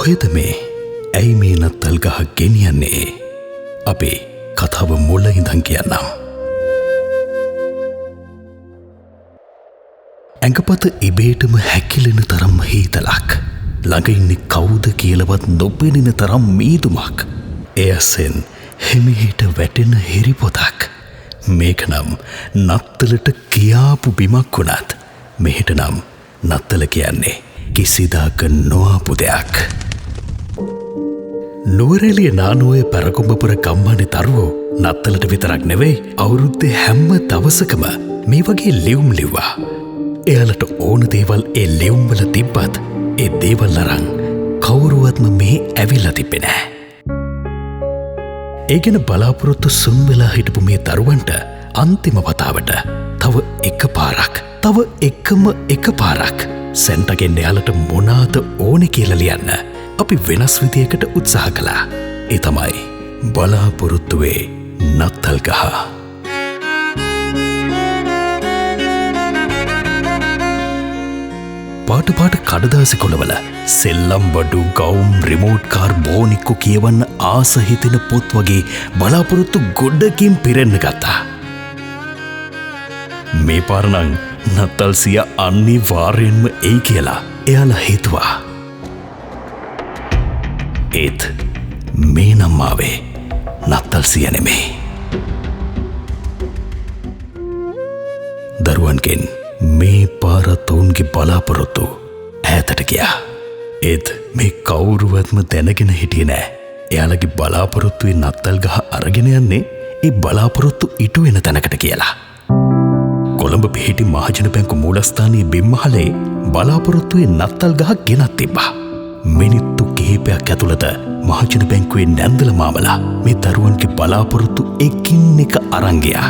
කොහෙද මේ ඇයි මේ නත්තල් ගහ ගෙනියන්නේ? අපේ කතාව මුල ඉඳන් කියන්නම්. ඇඟපත ඉබේටම හැකිලෙන තරම් හීතලක්. ළඟ ඉන්නේ කවුද කියලවත් නොපෙනෙන තරම් මීදුමක්. එයසෙන් හිමිහිට වැටෙන හිරිපොතක්. මේක නම් නත්තලට කියාපු බිමක් වුණත් මෙහෙට නම් නත්තල කියන්නේ කිසිදාක නොආපු දෙයක්. නුවරඑළිය නානුවේ පැරකුඹපුර ගම්මානේ දරුවෝ නත්තලට විතරක් නෙවෙයි අවුරුද්දේ හැම දවසකම මේ වගේ ලියුම් ලිව්වා. එයාලට ඕන දේවල් ඒ ලියුම් වල තිබ්බත් ඒ දේවල් අරන් කවුරුවත්ම මේ ඇවිල්ලා තිබ්බේ නෑ. ඒ ගැන බලාපොරොත්තු සුන් වෙලා හිටපු මේ දරුවන්ට අන්තිම වතාවට තව එක පාරක් සැන්ටගෙන් එයාලට මොනාද ඕනෙ කියලා ලියන්න අපි වෙනස් විදියකට උත්සාහ කළා. ඒ තමයි බලාපොරොත්තුවේ නත්තල් ගහ. පාට කඩදාසි කොළවල සෙල්ලම් බඩු ගවුම් රිමෝට් කාර් බෝනික්කු කියවන්න ආස හිතෙන පොත් වගේ බලාපොරොත්තු ගොඩකින් පිරෙන්න ගත්තා. මේ පාරණං නත්තල් සිය අනිවාර්යෙන්ම එයි කියලා එයාලා හිතුවා. ඒත් මේ නම් ආවේ නත්තල් සිය නෙමේ. දරුවන්ගෙන් මේ පාරත් ඔවුන්ගේ බලාපොරොත්තු ඈතට ගියා. ඒත් මේ කවුරුවත්ම දැනගෙන හිටියේ නෑ එයාලගේ බලාපොරොත්තුවේ නත්තල් ගහ අරගෙන යන්නේ ඒ බලාපොරොත්තු ඉටු වෙන තැනකට කියලා. කොළඹ පිහිටි මහජන බැංකු මූලස්ථානයේ බිම්මහලේ බලාපොරොත්තුවේ නත්තල් ගහ ගෙනත් තිබ්බා. මිනිත්තු කිහිපයක් ඇතුළත මහජන බැංකුවේ නැන්දල මාමලා මේ දරුවන්ගේ බලාපොරොත්තු එකින් එක අරන් ගියා.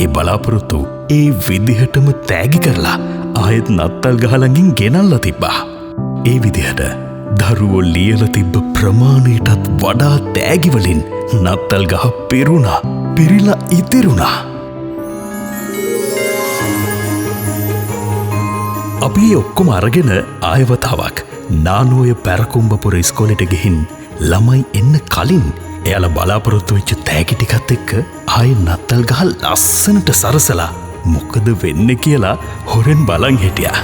ඒ බලාපොරොත්තු ඒ විදිහටම තෑගි කරලා ආයෙත් නත්තල් ගහ ළඟින් ගෙනල්ලා තිබ්බා. ඒ විදිහට දරුවෝ ලියලා තිබ්බ ප්‍රමාණයටත් වඩා තෑගි වලින් නත්තල් ගහ පිරිලා ඉතිරුණා. අපි ඔක්කොම අරගෙන ආයවතාවක් නානුවය පැරකුම්බපුර ඉස්කෝලෙට ගිහින් ළමයි එන්න කලින් එයාලා බලාපොරොත්තු වෙච්ච තෑගි ටිකත් එක්ක ආයෙ නත්තල් ගහ ලස්සනට සරසලා මොකද වෙන්නේ කියලා හොරෙන් බලන් හිටියා.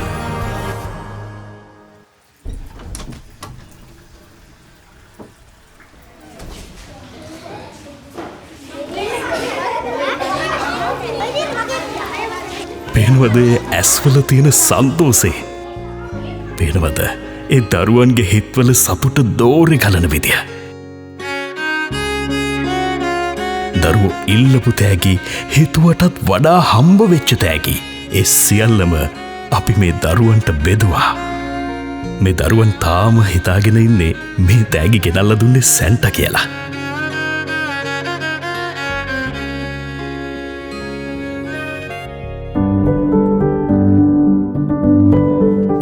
පේනවද ඇස්වල තියෙන සන්තෝෂේ? පේනවද ඒ දරුවන්ගේ හිත්වල සතුට දෝරේ ගලන විදිය? දරුවෝ ඉල්ලපු තෑගි හිතුවටත් වඩා හම්බ වෙච්ච තෑගි ඒ සියල්ලම අපි මේ දරුවන්ට බෙදුවා. මේ දරුවන් තාම හිතාගෙන ඉන්නේ මේ තෑගි ගෙනල්ලා දුන්නේ සැන්ටා කියලා.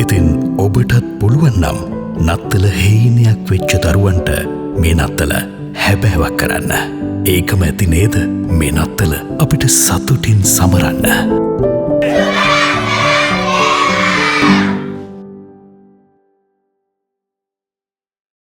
ඉතින් ඔබටත් පුළුවන් නම් නත්තල හීනයක් වෙච්ච දරුවන්ට මේ නත්තල හැබෑවක් කරන්න. ඒකම ඇති නේද මේ නත්තල අපිට සතුටින් සමරන්න.